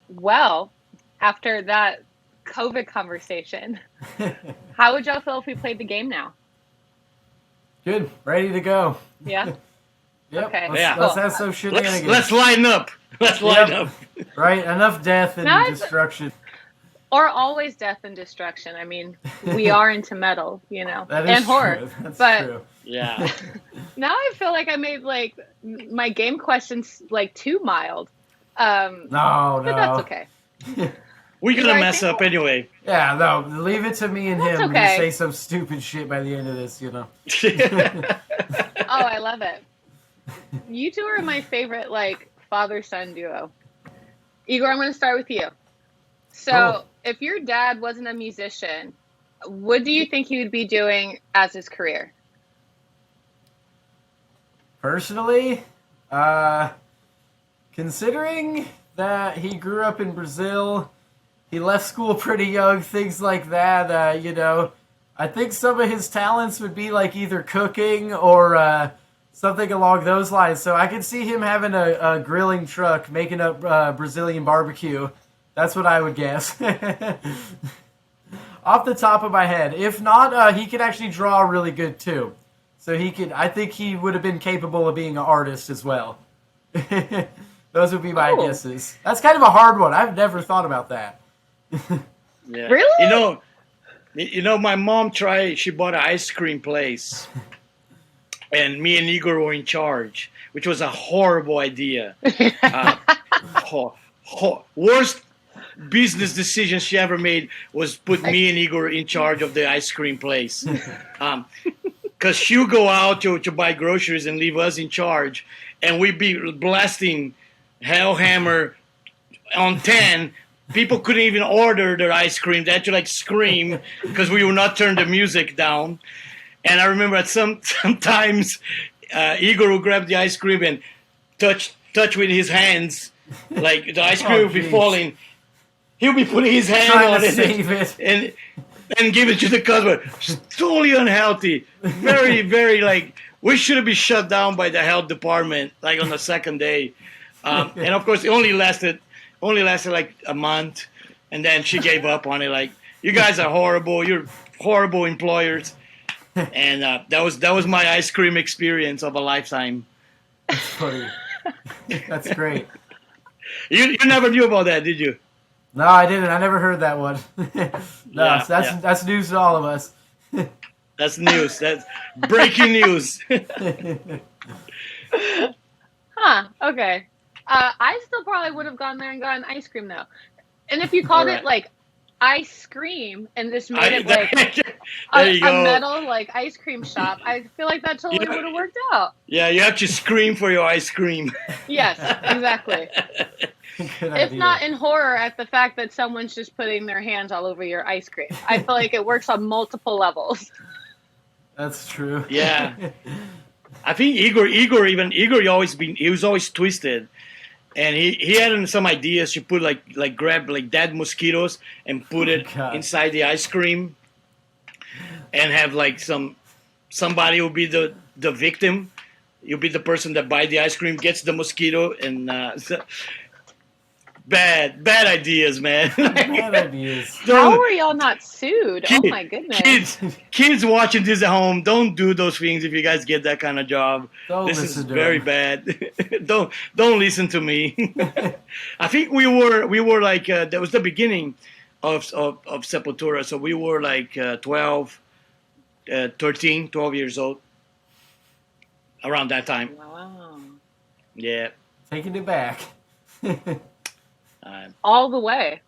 Well, after that COVID conversation, how would y'all feel if we played the game now? Good. Ready to go. Yeah? Yep. Okay. Let's Cool. have some shenanigans. Let's line up. Let's line up. Right? Enough death and Now destruction. or always death and destruction. I mean, we are into metal, That is and horror. true. That's but true. Yeah. now I feel like I made like my game questions like too mild. No. But that's okay. We're Igor, gonna I mess think- up anyway. Yeah, no. Leave it to me and That's him to okay. say some stupid shit by the end of this, Oh, I love it. You two are my favorite, like, father-son duo. Igor, I'm going to start with you. So, Cool. if your dad wasn't a musician, what do you think he would be doing as his career? Personally, considering that he grew up in Brazil, he left school pretty young, things like that, I think some of his talents would be like either cooking or something along those lines. So I could see him having a grilling truck, making up Brazilian barbecue. That's what I would guess. Off the top of my head. If not, he could actually draw really good too. So I think he would have been capable of being an artist as well. Those would be my guesses. That's kind of a hard one. I've never thought about that. Yeah. Really? My mom she bought an ice cream place. And me and Igor were in charge, which was a horrible idea. Worst business decision she ever made was put me and Igor in charge of the ice cream place. Because she'll go out to buy groceries and leave us in charge. And we'd be blasting Hellhammer on 10. People couldn't even order their ice cream. They had to scream because we would not turn the music down. And I remember sometimes Igor would grab the ice cream and touch with his hands, like the ice cream would be falling. He'll be putting his hand on it and give it to the customer. It's totally unhealthy. Very, very we should have been shut down by the health department on the second day. And of course, it only lasted like a month, and then she gave up on it. Like, you guys are horrible. You're horrible employers. And that was my ice cream experience of a lifetime. That's funny. That's great. You never knew about that, did you? No, I didn't. I never heard that one. That's news to all of us. That's news. That's breaking news. Huh, okay. I still probably would have gone there and gotten ice cream, though. And if you called it, ice cream and just made it a metal ice cream shop, I feel like that totally would have worked out. Yeah, you have to scream for your ice cream. Yes, exactly. If not in horror at the fact that someone's just putting their hands all over your ice cream. I feel like it works on multiple levels. That's true. Yeah. I think Igor he was always twisted. And he had some ideas to put grab dead mosquitoes and put it inside the ice cream, and have somebody will be the victim. You'll be the person that buy the ice cream, gets the mosquito, and bad ideas, man. Bad ideas. How are y'all not sued? Oh my goodness. Kids watching this at home, don't do those things if you guys get that kind of job. This is very bad. Don't listen to me. I think we were that was the beginning of Sepultura, so we were 12 years old around that time. Wow. Yeah. Taking it back. All the way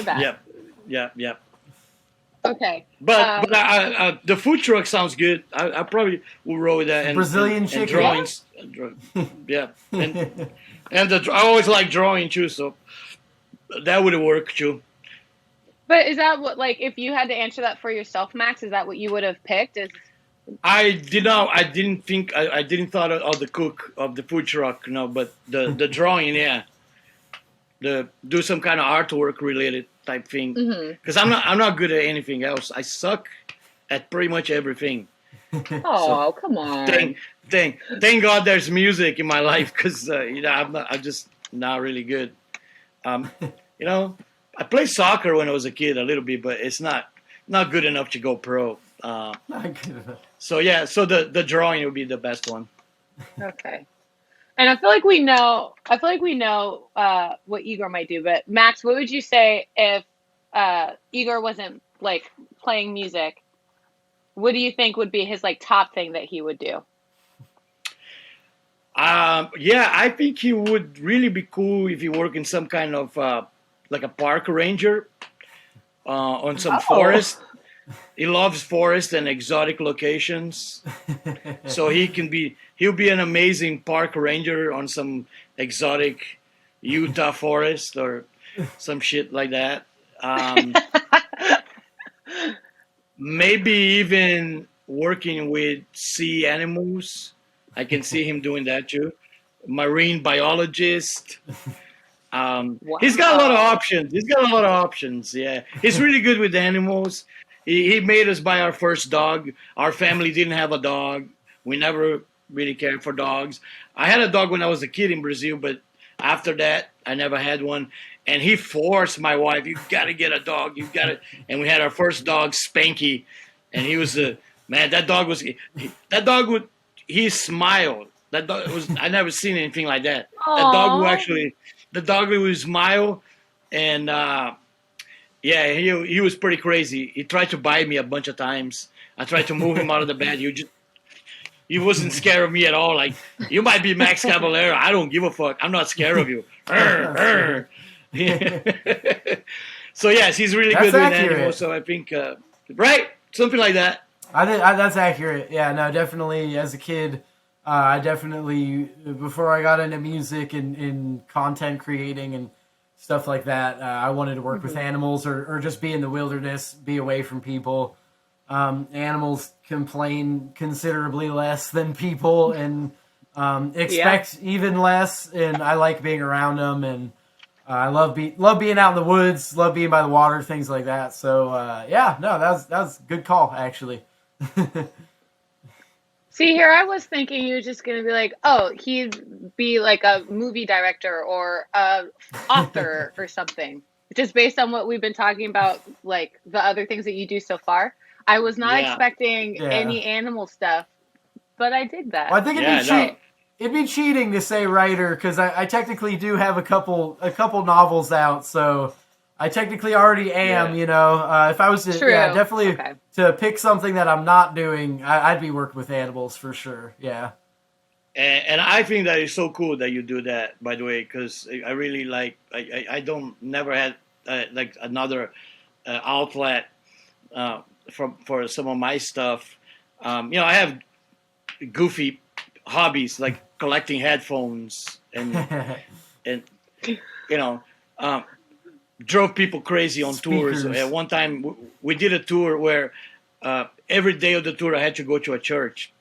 back. Yep. Okay. But the food truck sounds good. I probably will roll with that. And Brazilian and chicken. Drawings. Yeah. And I always like drawing too, so that would work too. But is that what, if you had to answer that for yourself, Max, is that what you would have picked? I didn't thought of the cook of the food truck, but the drawing, yeah. Do some kind of artwork related type thing, because I'm not good at anything else. I suck at pretty much everything. Oh, come on! Thank God there's music in my life, because I'm just not really good. You know, I played soccer when I was a kid a little bit, but it's not good enough to go pro. Not good enough. So yeah, so the drawing would be the best one. Okay. And I feel like we know. What Igor might do. But Max, what would you say if Igor wasn't like playing music? What do you think would be his like top thing that he would do? Yeah, I think he would really be cool if he worked in some kind of like a park ranger on some forest. He loves forest and exotic locations, so he'll be an amazing park ranger on some exotic Utah forest or some shit like that. Maybe even working with sea animals. I can see him doing that too. Marine biologist. Wow. He's got a lot of options. Yeah, he's really good with animals. He made us buy our first dog. Our family didn't have a dog. We never really cared for dogs. I had a dog when I was a kid in Brazil, but after that, I never had one. And he forced my wife, "You got to get a dog. You got to." And we had our first dog, Spanky, and he was man. That dog would. He smiled. That dog was. I never seen anything like that. Aww. The dog would smile, and. Yeah, he was pretty crazy. He tried to bite me a bunch of times. I tried to move him out of the bed. He wasn't scared of me at all. Like, you might be Max Cavalera. I don't give a fuck. I'm not scared of you. So yes, he's really good with animals. So I think, right, something like that. That's accurate. Yeah, no, definitely. As a kid, I definitely before I got into music and content creating and stuff like that. I wanted to work with animals or just be in the wilderness, be away from people. Animals complain considerably less than people and expect even less. And I like being around them. And I love being out in the woods, love being by the water, things like that. So, that was a good call, actually. See, here I was thinking you were just going to be like, oh, he'd be like a movie director or a author or something. Just based on what we've been talking about, like the other things that you do so far. I was not expecting any animal stuff, but I did that. Well, I think it'd be cheating to say writer because I technically do have a couple novels out, so I technically already am, if I was to, definitely to pick something that I'm not doing, I'd be working with animals for sure. Yeah. And I think that is so cool that you do that, by the way, because I really I never had like another outlet for some of my stuff. I have goofy hobbies like collecting headphones and drove people crazy on tours. At one time, we did a tour where every day of the tour I had to go to a church.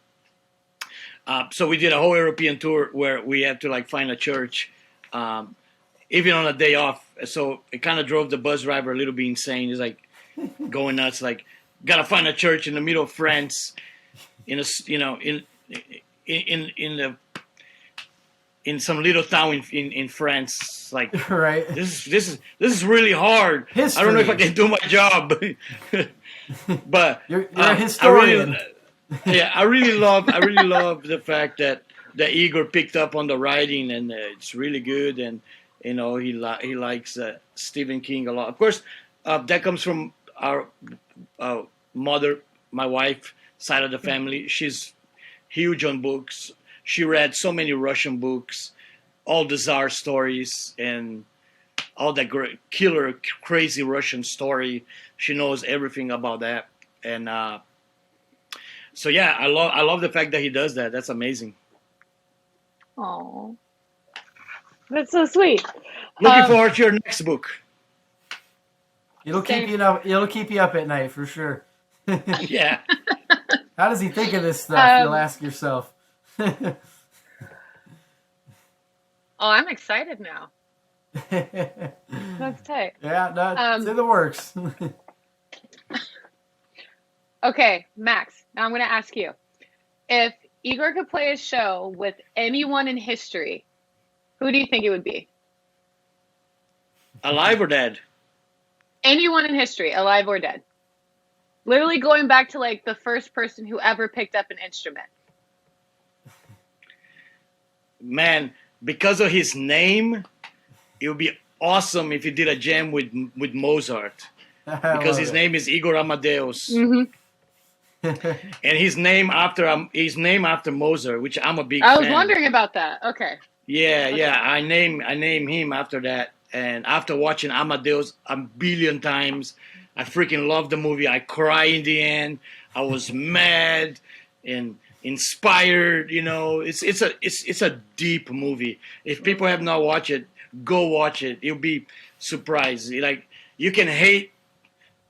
So we did a whole European tour where we had to find a church, even on a day off. So it kind of drove the bus driver a little bit insane. He's like going nuts, like gotta find a church in the middle of France, in some little town in France. Like, right. This is really hard. History. I don't know if I can do my job, but you're a historian. I really love the fact that Igor picked up on the writing, and it's really good. And he likes Stephen King a lot. Of course, that comes from our mother, my wife side of the family. She's huge on books. She read so many Russian books, all the Tsar stories, and all that great, killer, crazy Russian story. She knows everything about that, and so yeah, I love the fact that he does that. That's amazing. Oh, that's so sweet. Looking forward to your next book. It'll keep you up. It'll keep you up at night for sure. Yeah. How does he think of this stuff? You'll ask yourself. Oh, I'm excited now. That's tight. Yeah, it's in the works. Okay, Max, now I'm going to ask you. If Igor could play a show with anyone in history, who do you think it would be? Alive or dead? Anyone in history, alive or dead. Literally going back to like the first person who ever picked up an instrument. Man, because of his name, it would be awesome if he did a jam with Mozart. Because his name is Igor Amadeus. Mm-hmm. And he's named after Mozart, which I'm a big fan. I was wondering about that. Okay. Yeah, okay. Yeah. I name him after that. And after watching Amadeus a billion times, I freaking love the movie. I cry in the end. I was mad and inspired. You know, it's a deep movie. If people have not watched it, go watch it. You'll be surprised. Like, you can hate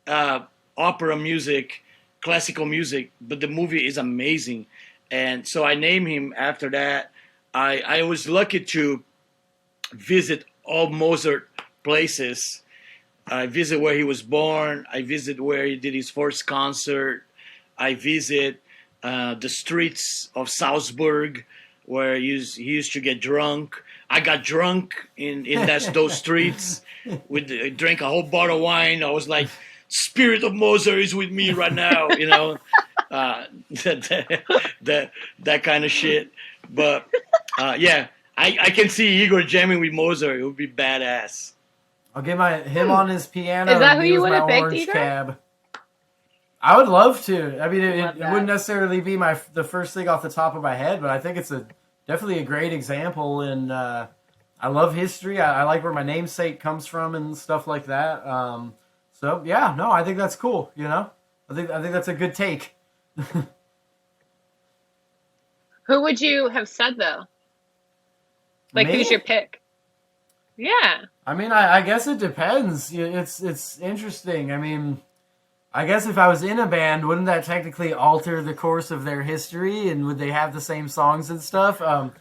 opera music, classical music, but the movie is amazing. And so I named him after that. I was lucky to visit all Mozart places. I visit where he was born. I visit where he did his first concert. I visit the streets of Salzburg where he used to get drunk. I got drunk in those streets. Drank a whole bottle of wine. I was like, Spirit of Mozart is with me right now, you know, that kind of shit. But yeah, I can see Igor jamming with Mozart. It would be badass. I'll get him on his piano. Is that who you would have picked, Igor? Cab. I would love to. I mean, it wouldn't necessarily be the first thing off the top of my head, but I think it's definitely a great example. And I love history. I like where my namesake comes from and stuff like that. So yeah, no, I think that's cool. You know, I think that's a good take. Who would you have said though? Like, who's your pick? Yeah. I mean, I guess it depends. It's interesting. I mean, I guess if I was in a band, wouldn't that technically alter the course of their history, and would they have the same songs and stuff? But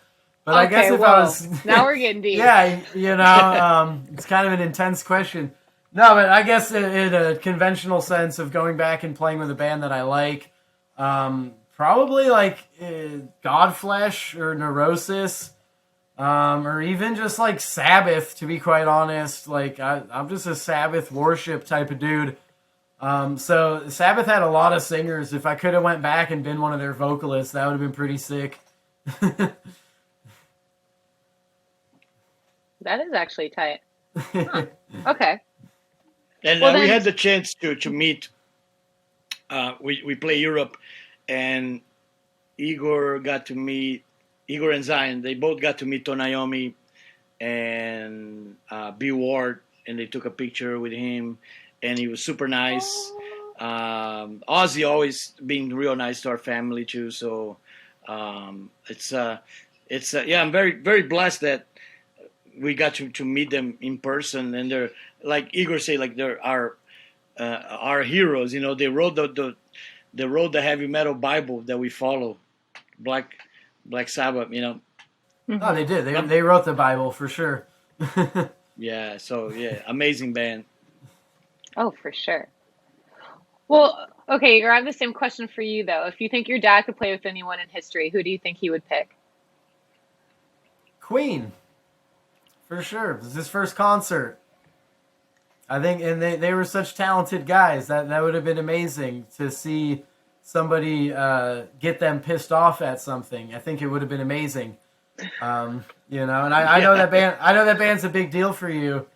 okay, I guess if I was now we're getting deep. Yeah, you know, it's kind of an intense question. No, but I guess in a conventional sense of going back and playing with a band that I like, probably like Godflesh or Neurosis. Or even just like Sabbath, to be quite honest. Like I'm just a Sabbath worship type of dude. So Sabbath had a lot of singers. If I could have went back and been one of their vocalists, that would have been pretty sick. That is actually tight. Huh. Okay. And we had the chance to meet. We play Europe, and Igor and Zion, they both got to meet Tonayomi and B. Ward, and they took a picture with him, and he was super nice. Ozzy always being real nice to our family too. So yeah, I'm very, very blessed that we got to meet them in person, and they're, like Igor say, like they're our heroes. You know, they wrote the heavy metal Bible that we follow, Black Sabbath, you know. Oh, they did. They wrote the Bible for sure. Yeah, so yeah, amazing band. Oh, for sure. Well, okay, Igor, I have the same question for you though. If you think your dad could play with anyone in history, who do you think he would pick? Queen. For sure. It was his first concert. I think, and they were such talented guys. That would have been amazing to see somebody get them pissed off at something. I think it would have been amazing. You know, and I know that band. I know that band's a big deal for you.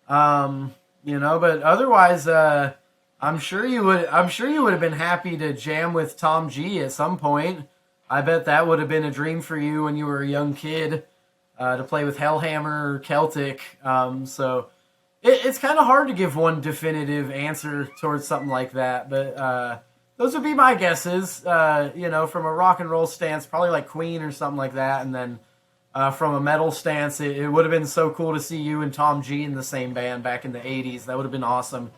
You know, but otherwise, I'm sure you would have been happy to jam with Tom G at some point. I bet that would have been a dream for you when you were a young kid, to play with Hellhammer or Celtic. So it's kind of hard to give one definitive answer towards something like that, but those would be my guesses. You know, from a rock and roll stance, probably like Queen or something like that. And then from a metal stance, it would have been so cool to see you and Tom G in the same band back in the 80s. That would have been awesome.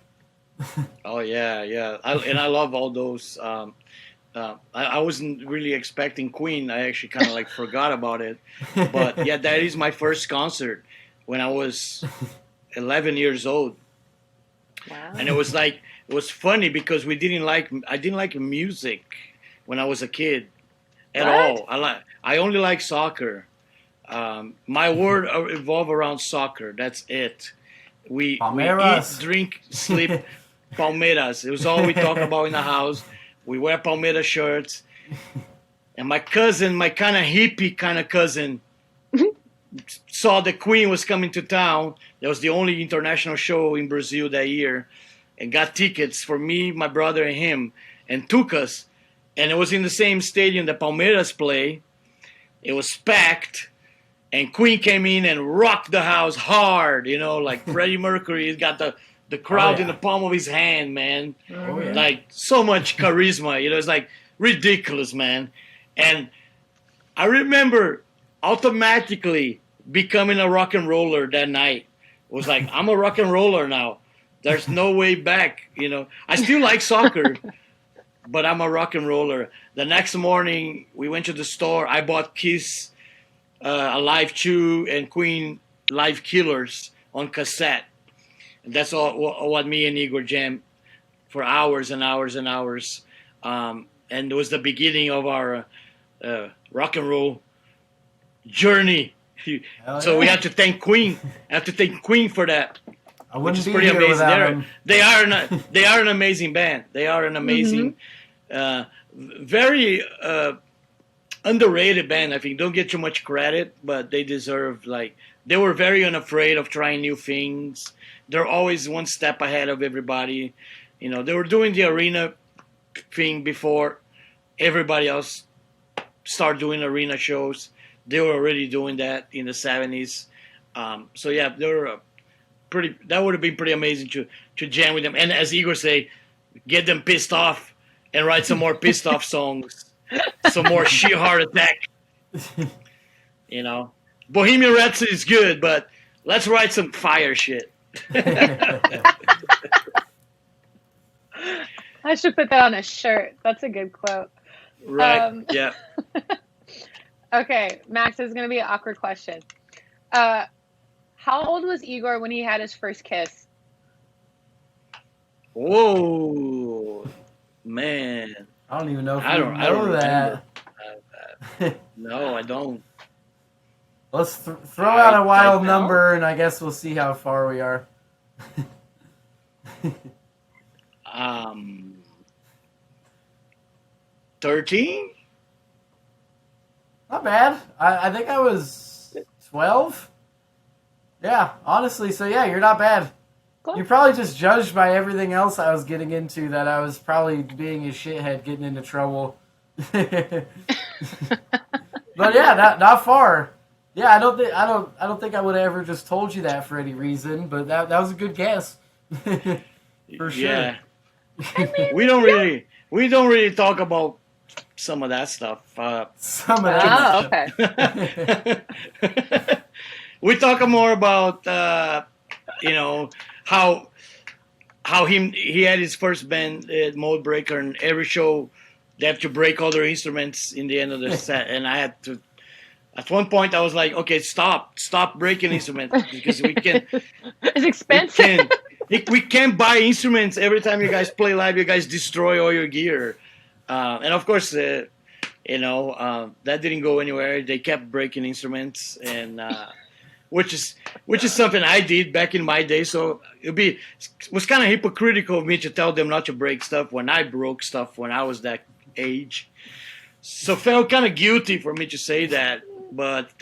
Oh, yeah. I love all those. I wasn't really expecting Queen. I actually kind of like forgot about it. But yeah, that is my first concert when I was 11 years old. Wow. And it was funny because I didn't like music when I was a kid at all. I only like soccer. My world revolved around soccer. That's it. We Palmeiras. eat, drink, sleep Palmeiras. It was all we talk about in the house. We wear Palmeiras shirts. And my cousin, my kind of hippie kind of cousin, saw the Queen was coming to town. That was the only international show in Brazil that year. And got tickets for me, my brother, and him. And took us. And it was in the same stadium that Palmeiras play. It was packed. And Queen came in and rocked the house hard, you know, like Freddie Mercury. He's got the crowd in the palm of his hand, man. Oh, yeah. Like, so much charisma. You know, it's like ridiculous, man. And I remember automatically becoming a rock and roller that night. It was like, I'm a rock and roller now. There's no way back, you know. I still like soccer, but I'm a rock and roller. The next morning, we went to the store. I bought Kiss, a Live Chew, and Queen Live Killers on cassette. And that's all what me and Igor jammed for hours and hours and hours. And it was the beginning of our rock and roll journey. So we have to thank Queen. I have to thank Queen for that. I wouldn't which is be pretty here amazing. without him. They are an amazing band. They are an amazing, very underrated band. I think don't get too much credit, but they deserve they were very unafraid of trying new things. They're always one step ahead of everybody. You know, they were doing the arena thing before everybody else started doing arena shows. They were already doing that in the 70s. So yeah, they were that would have been pretty amazing to jam with them. And as Igor say, get them pissed off and write some more pissed off songs. Some more sheer heart attack. You know, Bohemian Rhapsody is good, but let's write some fire shit. I should put that on a shirt. That's a good quote. Right. Yeah. Okay, Max, this is going to be an awkward question. How old was Igor when he had his first kiss? Whoa, man. I don't even know if I don't that. No, I don't. Let's throw out a wild number, and I guess we'll see how far we are. 13? Not bad. I think I was 12. Yeah, honestly, so yeah, you're not bad. Cool. You probably just judged by everything else I was getting into that I was probably being a shithead, getting into trouble. But yeah, not far. Yeah, I don't think I would have ever just told you that for any reason, but that was a good guess. For sure. Yeah. we don't really talk about some of that stuff. Some of that. Oh, okay. We talk more about how he had his first band at Mold Breaker, and every show they have to break all their instruments in the end of the set, and I had to. At one point, I was like, "Okay, stop breaking instruments because we can." It's expensive. We can't buy instruments every time you guys play live. You guys destroy all your gear, and of course, that didn't go anywhere. They kept breaking instruments, and which is something I did back in my day. So it was kind of hypocritical of me to tell them not to break stuff when I broke stuff when I was that age. So felt kind of guilty for me to say that. But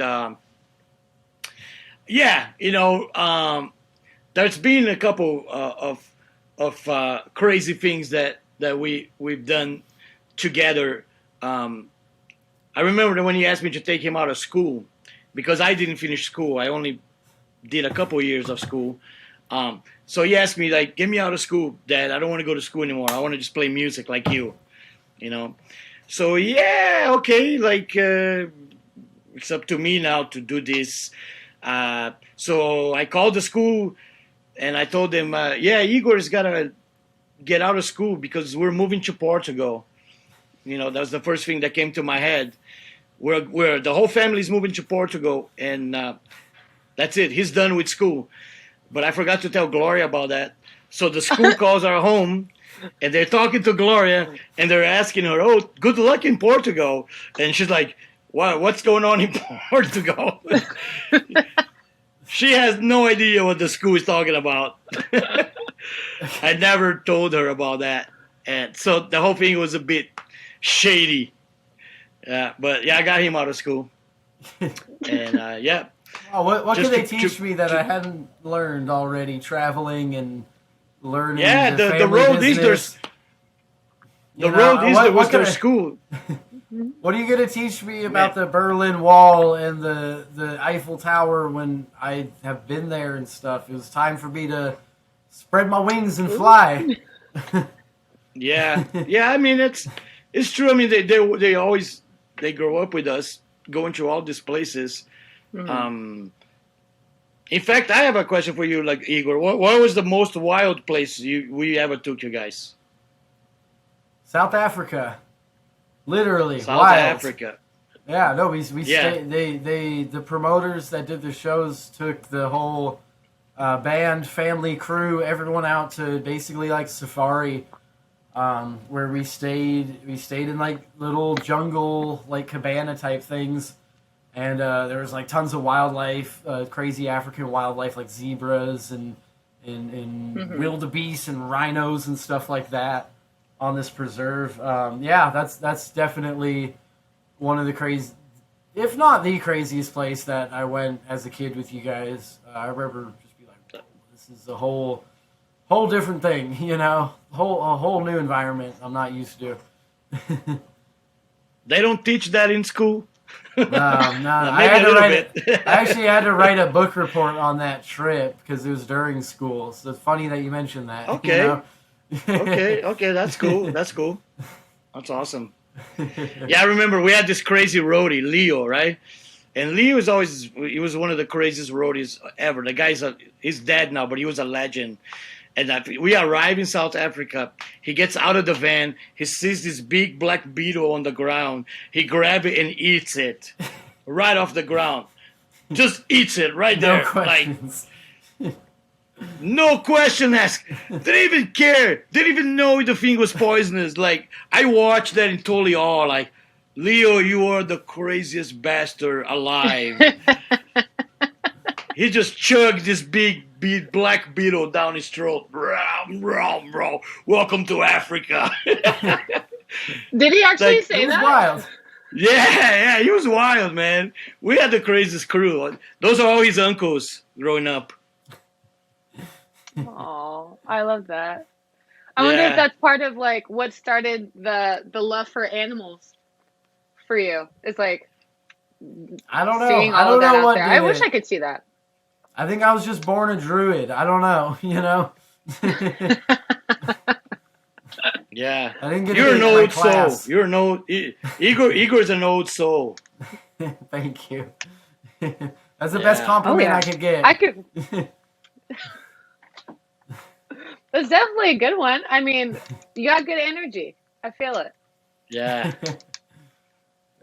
there's been a couple of crazy things that we've done together. I remember when he asked me to take him out of school because I didn't finish school. I only did a couple years of school. So he asked me, like, get me out of school, Dad. I don't want to go to school anymore. I want to just play music like you, So yeah, okay, it's up to me now to do this. So I called the school and I told them, Igor's got to get out of school because we're moving to Portugal. That was the first thing that came to my head. Where the whole family's moving to Portugal, and that's it. He's done with school. But I forgot to tell Gloria about that. So the school calls our home, and they're talking to Gloria, and they're asking her, "Oh, good luck in Portugal." And she's like, "What's going on in Portugal?" She has no idea what the school is talking about. I never told her about that. And so the whole thing was a bit shady. But yeah, I got him out of school. And yeah. Oh, what could they teach me that I hadn't learned already? Traveling and learning. Yeah, the road is their school. What are you going to teach me about the Berlin Wall and the Eiffel Tower when I have been there and stuff? It was time for me to spread my wings and fly. Yeah. I mean, it's true. I mean, they always grow up with us going to all these places. Mm-hmm. In fact, I have a question for you, like Igor. What was the most wild place we ever took you guys? South Africa. Literally, South wild. Africa. Yeah, no, we stayed, the promoters that did the shows took the whole band, family, crew, everyone out to basically like safari, where we stayed in like little jungle, like cabana type things, and there was like tons of wildlife, crazy African wildlife like zebras and wildebeest and rhinos and stuff like that on this preserve. Yeah, that's definitely one of the crazy, if not the craziest place that I went as a kid with you guys. I remember just be like, this is a whole different thing, you know, a whole new environment I'm not used to. They don't teach that in school. No, I actually had to write a book report on that trip because it was during school. So it's funny that you mentioned that. Okay. You know? Okay, that's cool. That's awesome. Yeah, I remember we had this crazy roadie, Leo, right? And Leo he was one of the craziest roadies ever. The guy's he's dead now, but he was a legend. And we arrive in South Africa. He gets out of the van. He sees this big black beetle on the ground. He grabs it and eats it right off the ground. Just eats it right there. No questions. No question asked. Didn't even care. Didn't even know the thing was poisonous. Like, I watched that in totally awe. Like, Leo, you are the craziest bastard alive. He just chugged this big black beetle down his throat. Welcome to Africa. Did he actually say that? Wild. Yeah, he was wild, man. We had the craziest crew. Those are all his uncles growing up. Oh, I love that. I wonder if that's part of like what started the love for animals for you. It's like I don't know. Seeing all I don't of that know out what there. did I wish it. I could see that. I think I was just born a druid. I don't know. You know. Yeah, I didn't get you're an old soul. class. You're an old Igor's an old soul. Thank you. That's the best compliment I could get. I could. That's definitely a good one. I mean, you got good energy. I feel it. Yeah.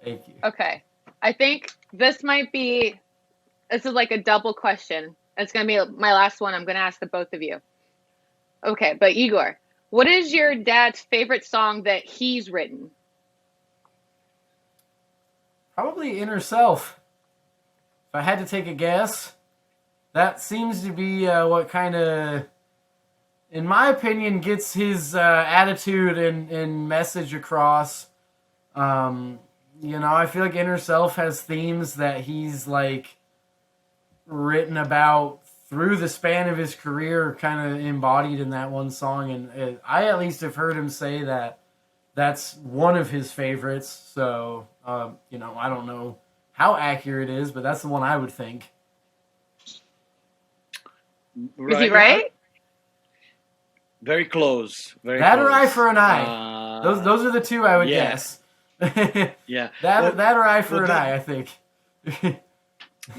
Thank you. Okay. I think this is like a double question. It's going to be my last one. I'm going to ask the both of you. Okay, but Igor, what is your dad's favorite song that he's written? Probably Inner Self. If I had to take a guess, that seems to be what kind of, in my opinion, gets his attitude and message across. You know, I feel like Inner Self has themes that he's like written about through the span of his career, kind of embodied in that one song. And I at least have heard him say that that's one of his favorites. So, you know, I don't know how accurate it is, but that's the one I would think. Is he right? Very close. That or Eye for an Eye. Those are the two I would guess. Yeah. That or Eye for an Eye, I think.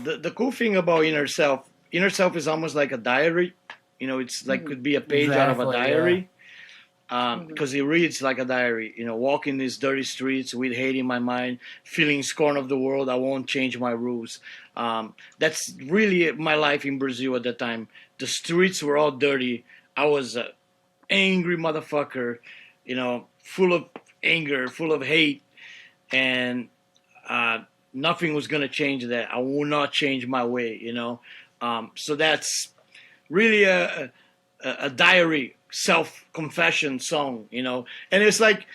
The cool thing about Inner Self is almost like a diary. You know, it's like could be a page out of a diary. Because he reads like a diary. You know, walking these dirty streets with hate in my mind, feeling scorn of the world. I won't change my rules. That's really my life in Brazil at the time. The streets were all dirty. I was an angry motherfucker, you know, full of anger, full of hate, and nothing was gonna change that. I will not change my way, you know. So that's really a diary, self-confession song, And it's like,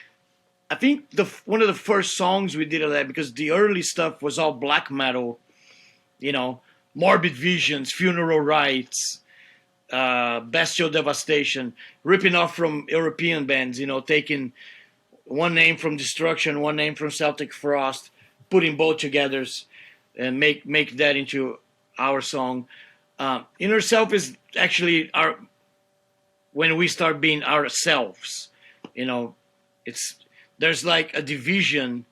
I think one of the first songs we did of that, because the early stuff was all black metal, Morbid Visions, Funeral Rites, Bestial Devastation, ripping off from European bands, taking one name from Destruction, one name from Celtic Frost, putting both together and make that into our song. Inner Self is actually when we start being ourselves, there's like a division,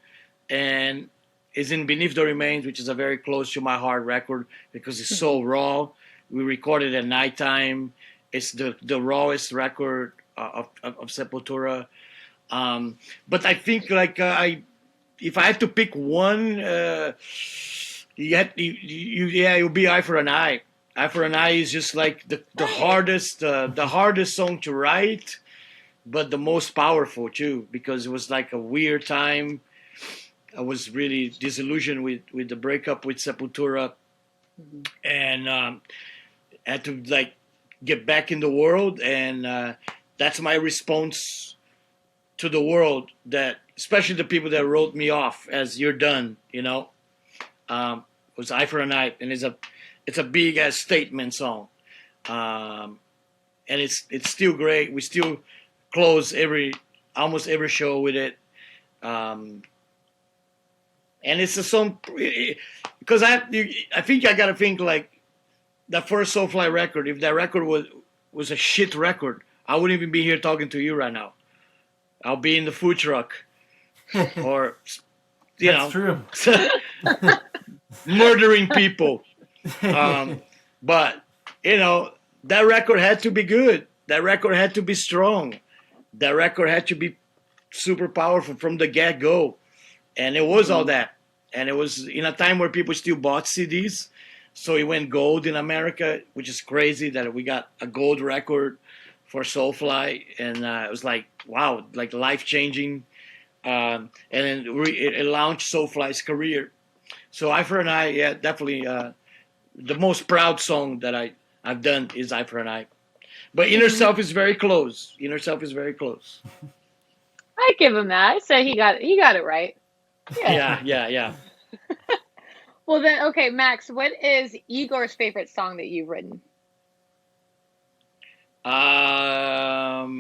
and is in Beneath the Remains, which is a very close to my heart record because it's so raw. We recorded at nighttime. It's the rawest record of Sepultura. But I think if I had to pick one, you'll be Eye for an Eye. Eye for an Eye is just like the hardest song to write, but the most powerful too, because it was like a weird time. I was really disillusioned with the breakup with Sepultura, and had to get back in the world, and that's my response to the world, that especially the people that wrote me off as "you're done," was Eye for an Eye, and it's a big ass statement song, and it's still great. We still close almost every show with it. And it's a song because I think I gotta think like that first Soulfly record. If that record was a shit record, I wouldn't even be here talking to you right now. I'll be in the food truck, or That's true. murdering people. But that record had to be good. That record had to be strong. That record had to be super powerful from the get go, and it was all that. And it was in a time where people still bought CDs. So it went gold in America, which is crazy that we got a gold record for Soulfly. And it was like, wow, like life-changing. And then it launched Soulfly's career. So Eye for an Eye, yeah, definitely the most proud song that I've done is Eye for an Eye. But Inner Self is very close. Inner Self is very close. I give him that. I say he got it right. Yeah. Well then, okay, Max, what is Igor's favorite song that you've written? Okay.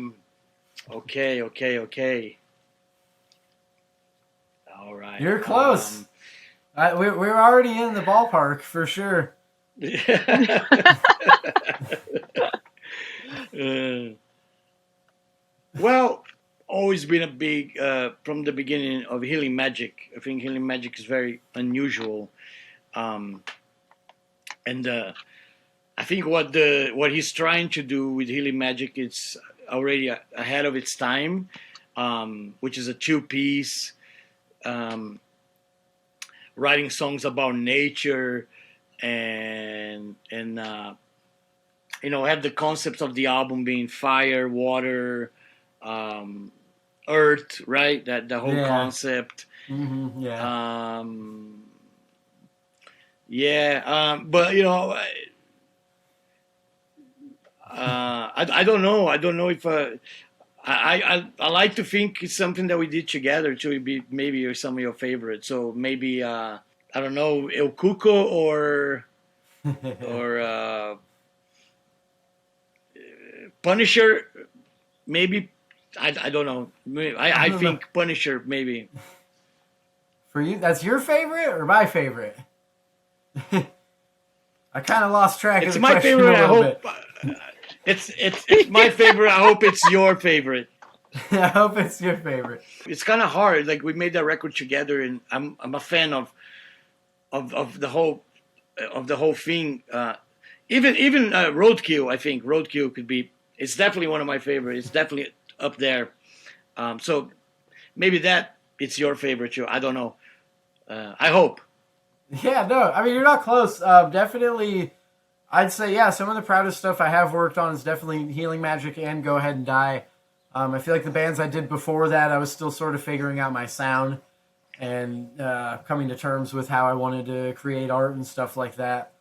All right. You're close. We're already in the ballpark for sure. Well, always been a big from the beginning of Healing Magic. I think Healing Magic is very unusual, and I think what he's trying to do with Healing Magic is already ahead of its time, which is a 2-piece, writing songs about nature and have the concepts of the album being fire, water, earth, right? That the whole concept. Mm-hmm, yeah. But I don't know. I don't know if I like to think it's something that we did together too. Be maybe some of your favorites. So maybe I don't know, El Cuco or Punisher. Maybe I don't know. I think Punisher maybe. For you, that's your favorite or my favorite? I kind of lost track of the my question favorite. a little bit. It's my favorite. I hope it's your favorite. I hope it's your favorite. It's kind of hard. Like we made that record together, and I'm a fan of the whole thing. Even Roadkill. I think Roadkill could be. It's definitely one of my favorites. It's definitely up there. So maybe it's your favorite too. I don't know. I hope. Yeah, no. I mean, you're not close. Definitely, I'd say, yeah, some of the proudest stuff I have worked on is definitely Healing Magic and Go Ahead and Die. I feel like the bands I did before that, I was still sort of figuring out my sound and coming to terms with how I wanted to create art and stuff like that.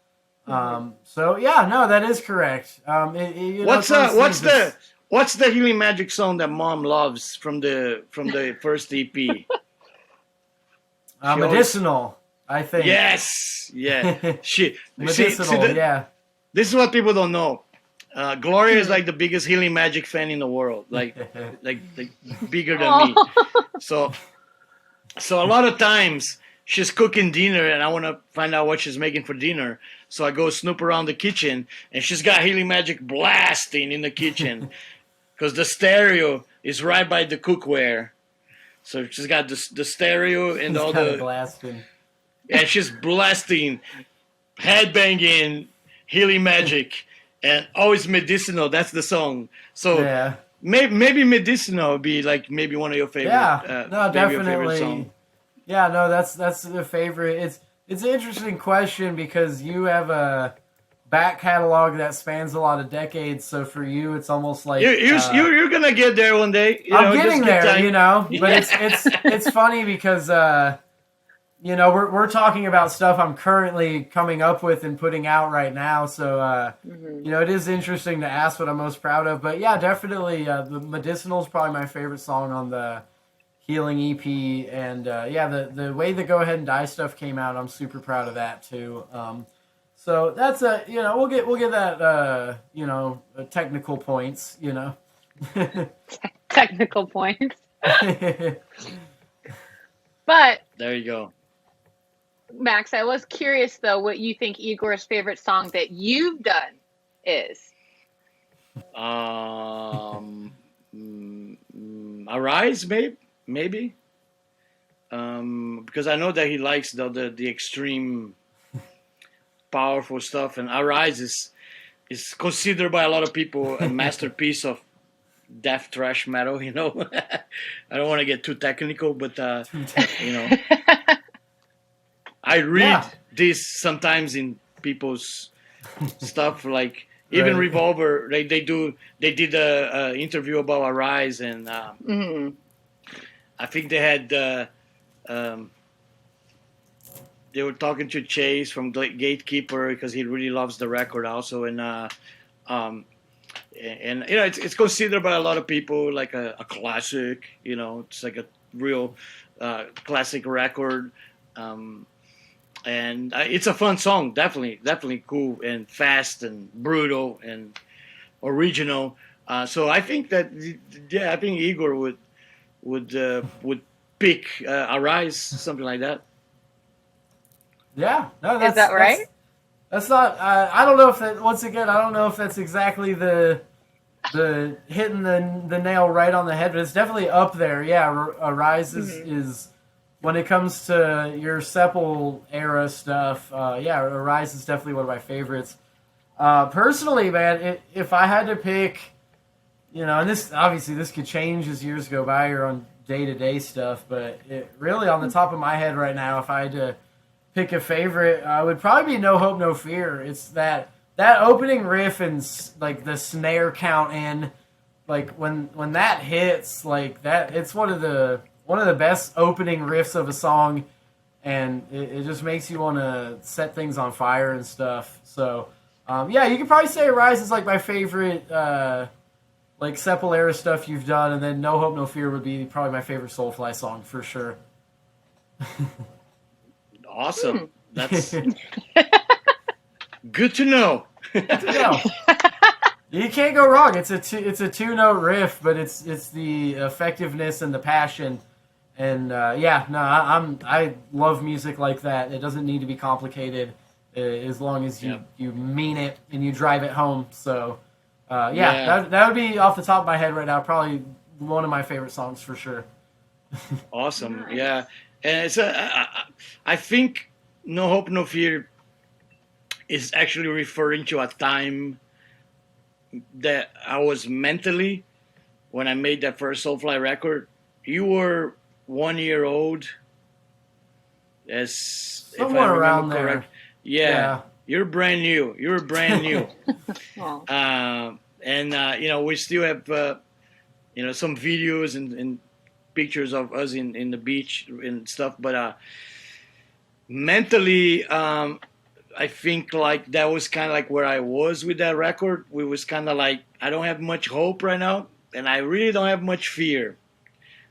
So yeah, no, that is correct. What's the Healing Magic song that Mom loves from the first EP? Medicinal, I think. Yes, yeah. Medicinal, yeah. This is what people don't know. Gloria is like the biggest Healing Magic fan in the world, like bigger than me. So a lot of times she's cooking dinner, and I want to find out what she's making for dinner. So I go snoop around the kitchen, and she's got Healing Magic blasting in the kitchen because the stereo is right by the cookware. So she's got the stereo and all the blasting. And she's blasting, headbanging, Healing Magic, and always Medicinal. That's the song. So yeah. maybe Medicinal would be like maybe one of your favorite. Yeah, no, definitely. Yeah, no, that's the favorite. It's an interesting question because you have a back catalog that spans a lot of decades. So for you, it's almost like you're gonna get there one day. I'm getting there, But it's funny because we're talking about stuff I'm currently coming up with and putting out right now. So it is interesting to ask what I'm most proud of. But yeah, definitely, the Medicinal is probably my favorite song on the Healing EP, and the way the Go Ahead and Die stuff came out, I'm super proud of that too. So that's we'll get that technical points, technical points. But there you go. Max, I was curious though what you think Igor's favorite song that you've done is. Arise, maybe. Because I know that he likes the extreme, powerful stuff, and Arise is considered by a lot of people a masterpiece of death-thrash metal. I don't want to get too technical, but I read this sometimes in people's stuff, like even Revolver. They did a interview about Arise, and I think they had they were talking to Chase from Gatekeeper because he really loves the record also, and it's considered by a lot of people like a classic. It's like a real classic record. And it's a fun song, definitely cool and fast and brutal and original. So I think that I think Igor would pick Arise, something like that. Yeah, no, is that right? That's not. I don't know if that. Once again, I don't know if that's exactly the hitting the nail right on the head, but it's definitely up there. Yeah, Arise is when it comes to your Sepul era stuff. Arise is definitely one of my favorites. Personally, man, if I had to pick, and this could change as years go by or on day-to-day stuff, but it really on the top of my head right now, if I had to pick a favorite, would probably be No Hope, No Fear. It's that opening riff and like the snare count in, like when that hits, like that, it's one of the best opening riffs of a song, and it just makes you want to set things on fire and stuff. So you could probably say Rise is like my favorite like Sepul era stuff you've done, and then No Hope, No Fear would be probably my favorite Soulfly song for sure. Awesome. That's good to know. Good to know. You can't go wrong. It's a 2-note riff, but it's the effectiveness and the passion. And I love music like that. It doesn't need to be complicated as long as you mean it and you drive it home. So that would be off the top of my head right now. Probably one of my favorite songs for sure. Awesome. Nice. Yeah. And it's I think No Hope, No Fear is actually referring to a time that I was mentally when I made that first Soulfly record. You were 1 year old, somewhere around there. Yeah, you're brand new. You're brand new. We still have some videos and pictures of us in the beach and stuff, but mentally I think like that was kind of like where I was with that record. We was kind of like, I don't have much hope right now, and I really don't have much fear.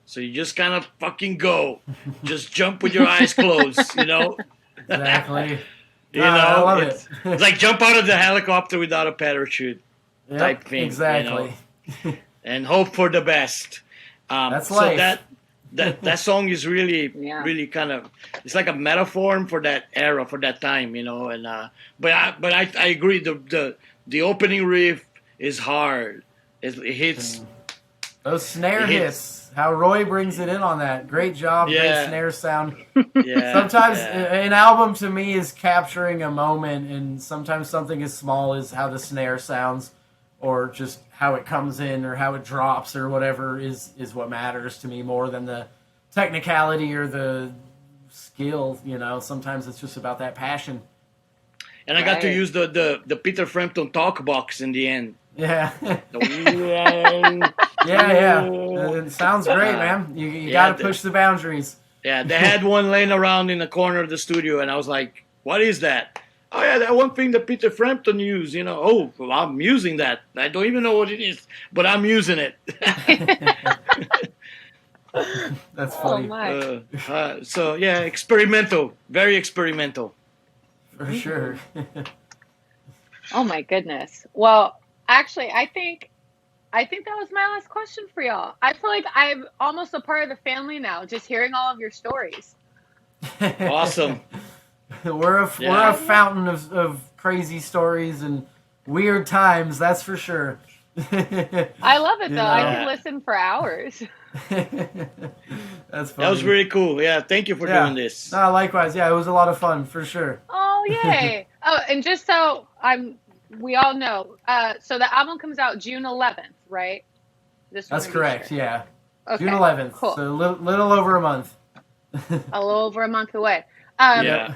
So you just kind of fucking go, just jump with your eyes closed, you know. Exactly. You know, I love it. It's like jump out of the helicopter without a parachute type thing. Exactly. You know? And hope for the best. That's so life. that song is really really kind of, it's like a metaphor for that era, for that time, you know. And but I agree, the opening riff is hard. It hits. Those snare hits. How Roy brings it in on that. Great job. Yeah. Great snare sound. Yeah. Sometimes an album to me is capturing a moment, and sometimes something as small as how the snare sounds, or just how it comes in, or how it drops, or whatever is what matters to me more than the technicality or the skill. You know, sometimes it's just about that passion. And I got to use the Peter Frampton talk box in the end. Yeah. Yeah. It sounds great, man. You got to push the boundaries. Yeah, they had one laying around in the corner of the studio, and I was like, what is that? Oh, yeah, that one thing that Peter Frampton used, you know. Oh, well, I'm using that. I don't even know what it is, but I'm using it. That's funny. Oh, my. So, yeah, experimental. Very experimental. For sure. Oh, my goodness. Well, actually, I think that was my last question for y'all. I feel like I'm almost a part of the family now, just hearing all of your stories. Awesome. We're a fountain of crazy stories and weird times, that's for sure. I love it, though. I could listen for hours. That's funny. That was really cool. Yeah, thank you for doing this. No, likewise. Yeah, it was a lot of fun, for sure. Oh, yay. Oh, and just so we all know, so the album comes out June 11th, right? That's correct, yeah. Okay, June 11th, cool. so a little over a month. A little over a month away. Yeah.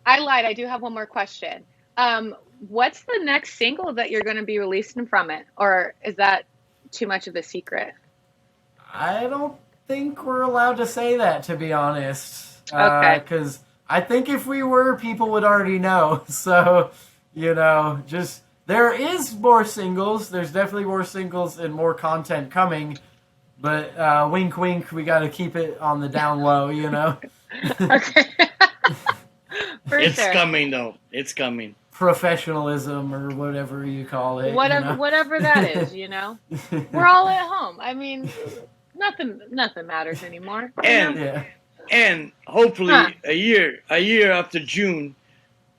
I lied. I do have one more question. What's the next single that you're going to be releasing from it? Or is that too much of a secret? I don't think we're allowed to say that, to be honest. Okay. Because I think if we were, people would already know. So, you know, just there is more singles. There's definitely more singles and more content coming. But wink, wink, we got to keep it on the down low, you know? Okay. It's coming, though. It's coming. Professionalism or whatever you call it. Whatever that is, you know? We're all at home. I mean, nothing matters anymore. And hopefully a year after June,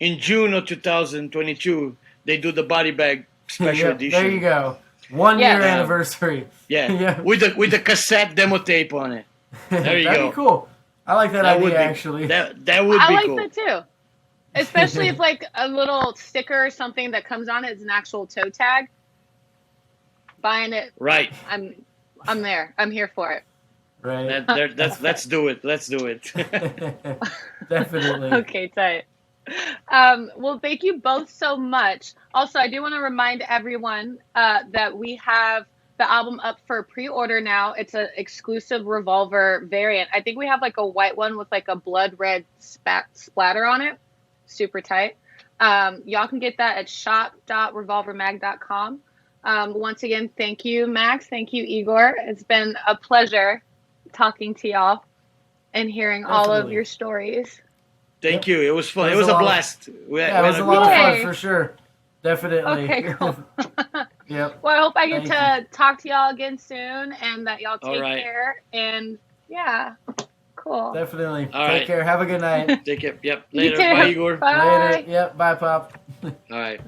in June of 2022, they do the Body Bag special edition. There you go. 1 year anniversary. Yeah. With the cassette demo tape on it. There you go. That'd be cool. I like that idea, actually. That would be cool. I like that too. Especially if like a little sticker or something that comes on it is an actual toe tag. Buying it. Right. I'm there. I'm here for it. Right. Let's do it. Let's do it. Definitely. Okay, tight. Well, thank you both so much. Also, I do want to remind everyone that we have the album up for pre-order now. It's an exclusive Revolver variant. I think we have like a white one with like a blood red splatter on it. Super tight. Y'all can get that at shop.revolvermag.com. Once again, thank you, Max. Thank you, Igor. It's been a pleasure talking to y'all and hearing all of your stories. Thank you. It was fun. It was a blast. It was a lot of fun for sure. Definitely. Okay, cool. Yep. Well, I hope I get to talk to y'all again soon and that y'all take care. And yeah, cool. Definitely. All Take care. Have a good night. Take care. Yep. Later. Bye, Igor. Bye. Later. Yep. Bye, Pop. All right.